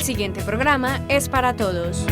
siguiente programa es para todos.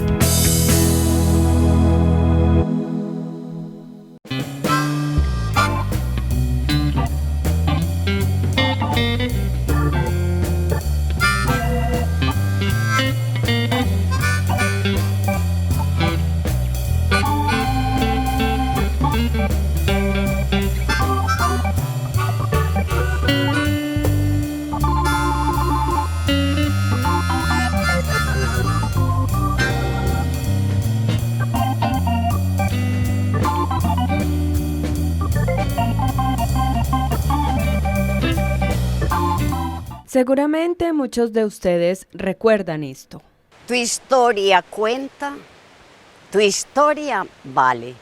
Seguramente muchos de ustedes recuerdan esto. Tu historia cuenta, tu historia vale.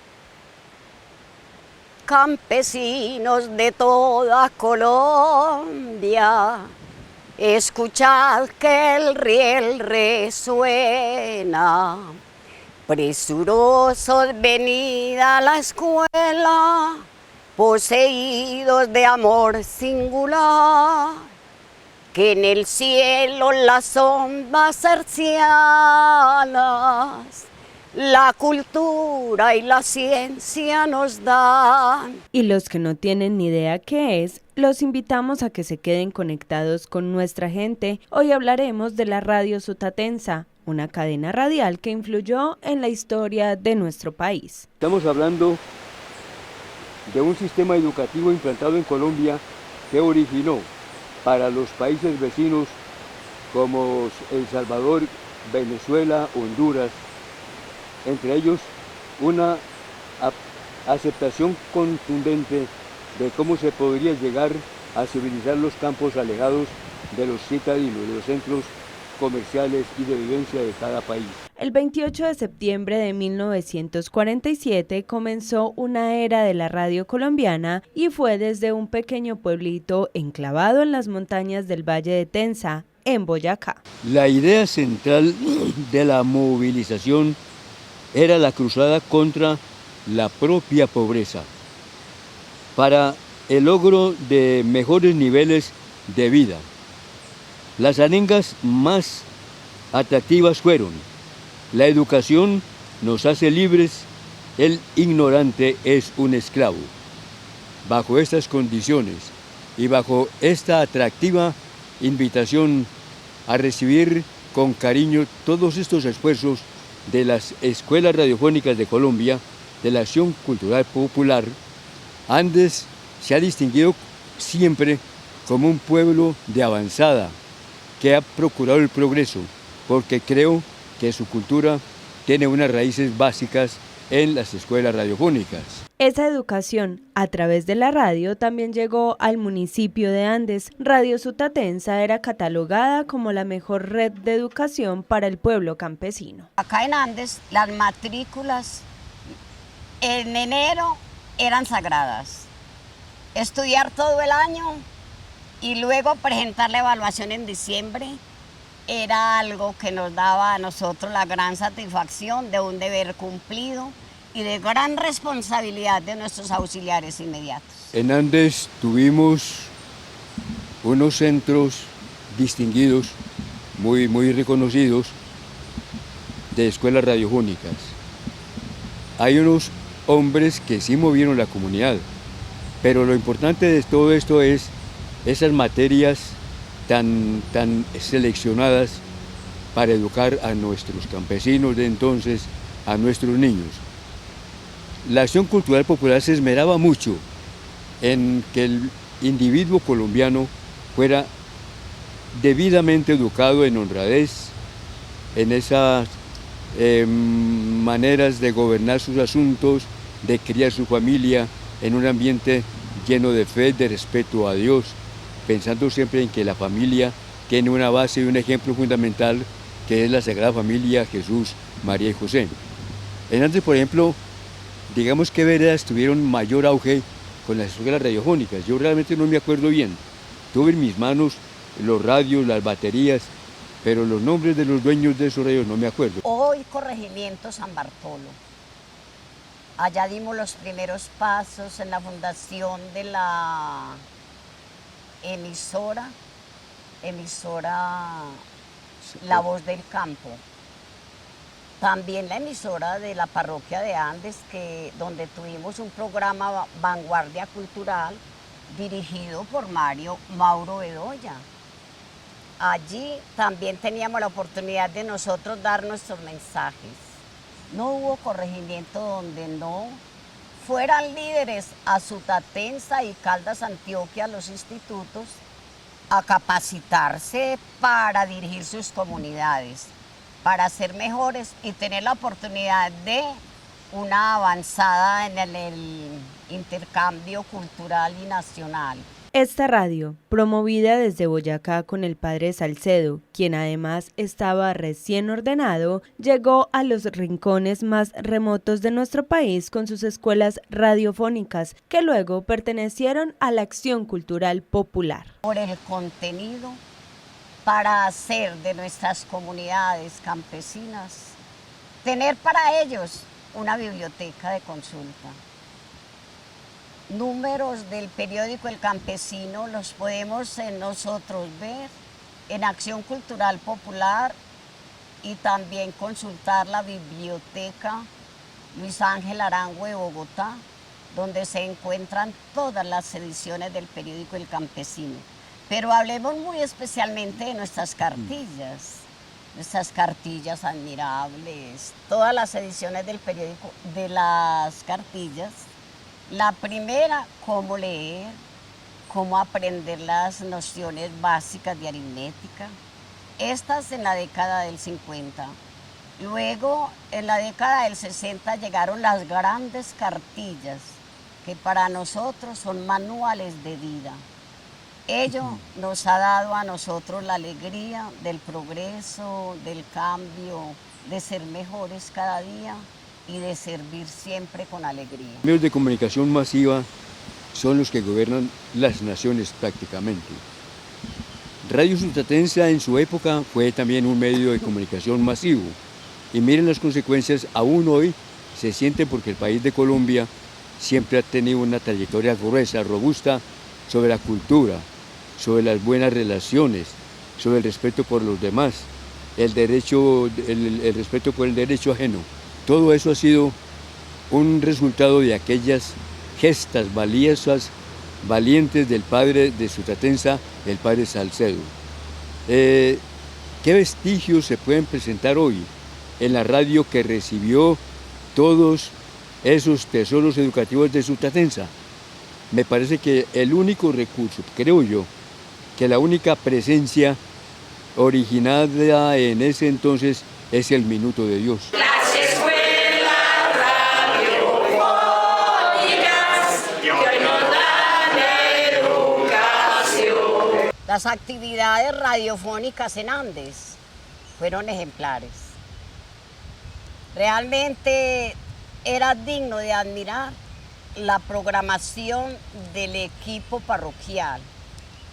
Campesinos de toda Colombia, escuchad que el riel resuena. Presurosos venid a la escuela, poseídos de amor singular, que en el cielo las ondas hercianas la cultura y la ciencia nos dan. Y los que no tienen ni idea qué es, los invitamos a que se queden conectados con nuestra gente. Hoy hablaremos de la Radio Sutatensa, una cadena radial que influyó en la historia de nuestro país. Estamos hablando de un sistema educativo implantado en Colombia que originó para los países vecinos como El Salvador, Venezuela, Honduras, entre ellos una aceptación contundente de cómo se podría llegar a civilizar los campos alejados de los citadinos, de los centros comerciales y de vivencia de cada país. El 28 de septiembre de 1947 comenzó una era de la radio colombiana y fue desde un pequeño pueblito enclavado en las montañas del Valle de Tensa, en Boyacá. La idea central de la movilización era la cruzada contra la propia pobreza, para el logro de mejores niveles de vida. Las arengas más atractivas fueron: la educación nos hace libres, el ignorante es un esclavo. Bajo estas condiciones y bajo esta atractiva invitación a recibir con cariño todos estos esfuerzos de las escuelas radiofónicas de Colombia, de la acción cultural popular, Andes se ha distinguido siempre como un pueblo de avanzada, que ha procurado el progreso, porque creo que su cultura tiene unas raíces básicas en las escuelas radiofónicas. Esa educación a través de la radio también llegó al municipio de Andes. Radio Sutatensa era catalogada como la mejor red de educación para el pueblo campesino. Acá en Andes las matrículas en enero eran sagradas. Estudiar todo el año y luego presentar la evaluación en diciembre era algo que nos daba a nosotros la gran satisfacción de un deber cumplido y de gran responsabilidad de nuestros auxiliares inmediatos. En Andes tuvimos unos centros distinguidos, muy reconocidos, de escuelas radiofónicas. Hay unos hombres que sí movieron la comunidad, pero lo importante de todo esto es esas materias tan seleccionadas para educar a nuestros campesinos de entonces, a nuestros niños. La acción cultural popular se esmeraba mucho en que el individuo colombiano fuera debidamente educado en honradez, en esas maneras de gobernar sus asuntos, de criar su familia en un ambiente lleno de fe, de respeto a Dios, pensando siempre en que la familia tiene una base y un ejemplo fundamental, que es la Sagrada Familia, Jesús, María y José. En Andes, por ejemplo, digamos que veredas tuvieron mayor auge con las escuelas radiofónicas. Yo realmente no me acuerdo bien. Tuve en mis manos los radios, las baterías, pero los nombres de los dueños de esos radios no me acuerdo. Hoy Corregimiento San Bartolo. Allá dimos los primeros pasos en la fundación de la emisora La Voz del Campo. También la emisora de la parroquia de Andes, donde tuvimos un programa Vanguardia Cultural dirigido por Mauro Bedoya. Allí también teníamos la oportunidad de nosotros dar nuestros mensajes. No hubo corregimiento donde no fueran líderes a Sutatenza y Caldas, Antioquia, los institutos, a capacitarse para dirigir sus comunidades, para ser mejores y tener la oportunidad de una avanzada en el intercambio cultural y nacional. Esta radio, promovida desde Boyacá con el padre Salcedo, quien además estaba recién ordenado, llegó a los rincones más remotos de nuestro país con sus escuelas radiofónicas, que luego pertenecieron a la Acción Cultural Popular. Por el contenido, para hacer de nuestras comunidades campesinas, tener para ellos una biblioteca de consulta. Números del periódico El Campesino los podemos nosotros ver en Acción Cultural Popular y también consultar la biblioteca Luis Ángel Arango de Bogotá, donde se encuentran todas las ediciones del periódico El Campesino. Pero hablemos muy especialmente de nuestras cartillas admirables, todas las ediciones del periódico, de las cartillas. La primera, cómo leer, cómo aprender las nociones básicas de aritmética. Estas en la década del 50. Luego, en la década del 60 llegaron las grandes cartillas, que para nosotros son manuales de vida. Ello nos ha dado a nosotros la alegría del progreso, del cambio, de ser mejores cada día y de servir siempre con alegría. Los medios de comunicación masiva son los que gobiernan las naciones prácticamente. Radio Sutatenza en su época fue también un medio de comunicación masivo y miren las consecuencias, aún hoy se siente porque el país de Colombia siempre ha tenido una trayectoria gruesa, robusta sobre la cultura, sobre las buenas relaciones, sobre el respeto por los demás, el respeto por el derecho ajeno. Todo eso ha sido un resultado de aquellas gestas valiosas, valientes del padre de Sutatenza, el padre Salcedo. ¿Qué vestigios se pueden presentar hoy en la radio que recibió todos esos tesoros educativos de Sutatenza? Me parece que el único recurso, creo yo, que la única presencia originada en ese entonces es el Minuto de Dios. Las actividades radiofónicas en Andes fueron ejemplares. Realmente era digno de admirar la programación del equipo parroquial,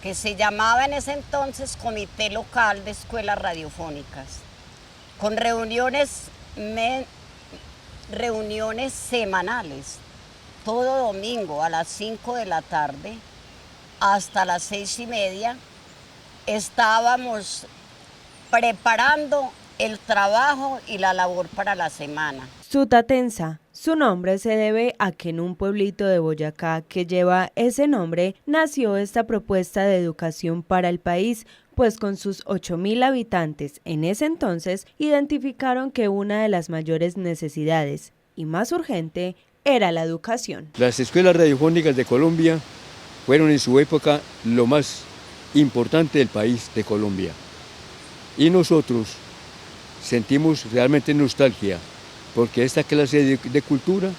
que se llamaba en ese entonces Comité Local de Escuelas Radiofónicas, con reuniones semanales, todo domingo a las 5 de la tarde hasta las 6:30, estábamos preparando el trabajo y la labor para la semana. Sutatenza. Su nombre se debe a que en un pueblito de Boyacá que lleva ese nombre nació esta propuesta de educación para el país, pues con sus 8.000 habitantes en ese entonces identificaron que una de las mayores necesidades y más urgente era la educación. Las escuelas radiofónicas de Colombia fueron en su época lo más importante del país de Colombia. Y nosotros sentimos realmente nostalgia porque esta clase de cultura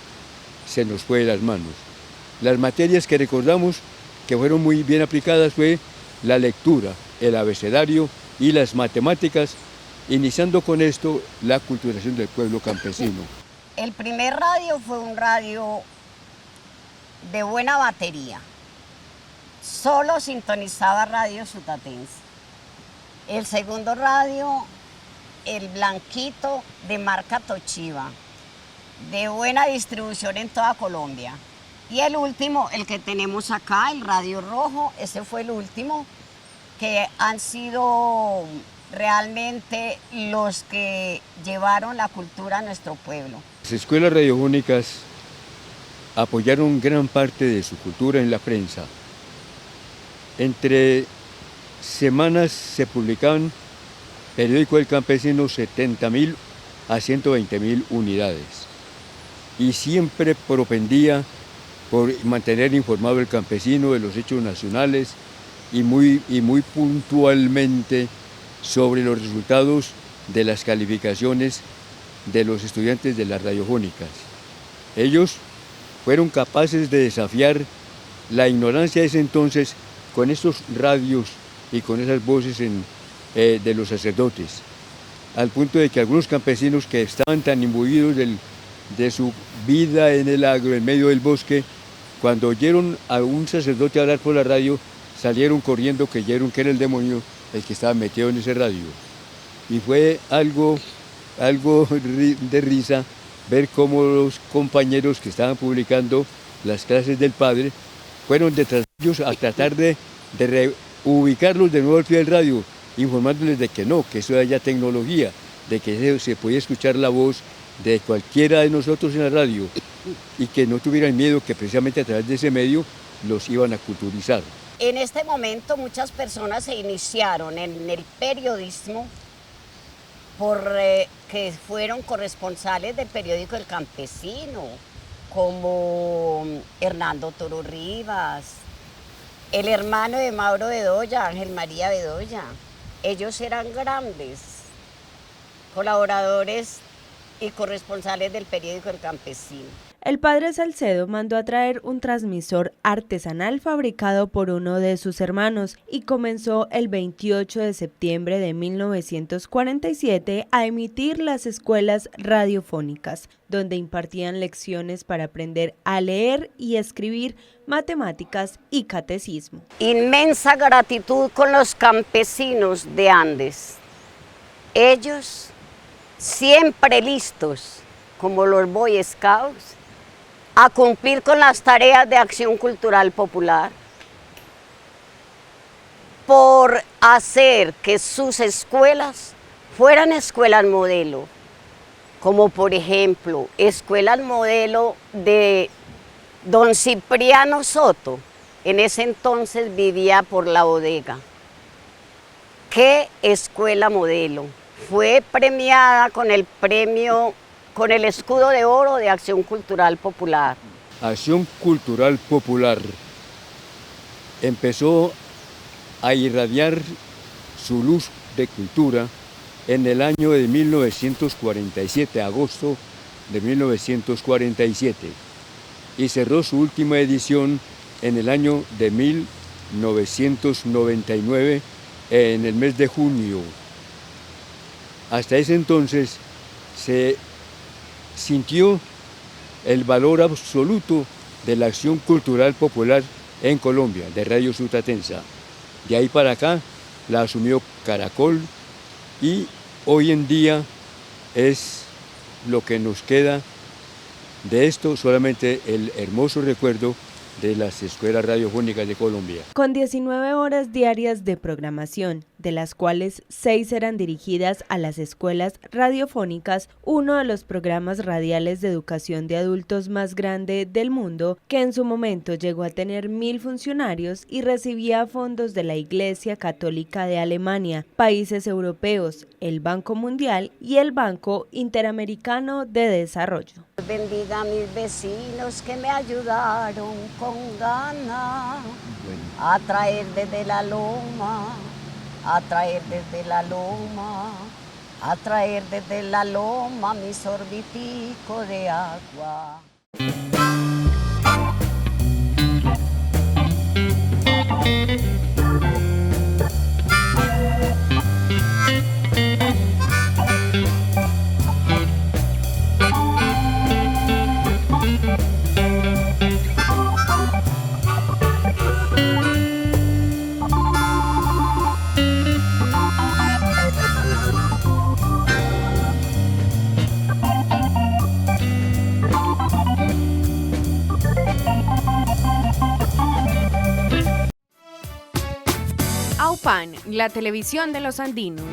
se nos fue de las manos. Las materias que recordamos que fueron muy bien aplicadas fue la lectura, el abecedario y las matemáticas, iniciando con esto la culturación del pueblo campesino. El primer radio fue un radio de buena batería. Solo sintonizaba Radio Sutatenza. El segundo radio, el blanquito de marca Toshiba, de buena distribución en toda Colombia. Y el último, el que tenemos acá, el radio rojo, ese fue el último, que han sido realmente los que llevaron la cultura a nuestro pueblo. Las escuelas radiofónicas apoyaron gran parte de su cultura en la prensa. Entre semanas se publicaban periódico del campesino 70.000 a 120.000 unidades y siempre propendía por mantener informado el campesino de los hechos nacionales y muy puntualmente sobre los resultados de las calificaciones de los estudiantes de las radiofónicas. Ellos fueron capaces de desafiar la ignorancia de ese entonces con estos radios y con esas voces de los sacerdotes, al punto de que algunos campesinos que estaban tan imbuidos de su vida en el agro, en medio del bosque, cuando oyeron a un sacerdote hablar por la radio, salieron corriendo, creyeron que era el demonio el que estaba metido en ese radio. Y fue algo de risa ver cómo los compañeros que estaban publicando las clases del padre fueron detrás de ellos a tratar de reubicarlos de nuevo al pie del radio, informándoles de que no, que eso era ya tecnología, de que se podía escuchar la voz de cualquiera de nosotros en la radio y que no tuvieran miedo, que precisamente a través de ese medio los iban a culturizar. En este momento muchas personas se iniciaron en el periodismo que fueron corresponsales del periódico El Campesino, como Hernando Toro Rivas, el hermano de Mauro Bedoya, Ángel María Bedoya. Ellos eran grandes colaboradores y corresponsales del periódico El Campesino. El padre Salcedo mandó a traer un transmisor artesanal fabricado por uno de sus hermanos y comenzó el 28 de septiembre de 1947 a emitir las escuelas radiofónicas, donde impartían lecciones para aprender a leer y escribir, matemáticas y catecismo. Inmensa gratitud con los campesinos de Andes. Ellos siempre listos, como los Boy Scouts, a cumplir con las tareas de acción cultural popular, por hacer que sus escuelas fueran escuelas modelo, como por ejemplo, escuelas modelo de don Cipriano Soto, en ese entonces vivía por La Bodega. ¿Qué escuela modelo? Fue premiada con el premio, con el escudo de oro de Acción Cultural Popular. Acción Cultural Popular empezó a irradiar su luz de cultura en el año de 1947, agosto de 1947, y cerró su última edición en el año de 1999, en el mes de junio. Hasta ese entonces se sintió el valor absoluto de la acción cultural popular en Colombia, de Radio Sutatensa. De ahí para acá la asumió Caracol y hoy en día es lo que nos queda de esto, solamente el hermoso recuerdo de las escuelas radiofónicas de Colombia. Con 19 horas diarias de programación, de las cuales 6 eran dirigidas a las escuelas radiofónicas, uno de los programas radiales de educación de adultos más grande del mundo, que en su momento llegó a tener 1.000 funcionarios y recibía fondos de la Iglesia Católica de Alemania, países europeos, el Banco Mundial y el Banco Interamericano de Desarrollo. Bendiga a mis vecinos que me ayudaron con ganas a traer desde la loma, a traer desde la loma, a traer desde la loma mi sorbitico de agua. AUPAN, la televisión de los andinos.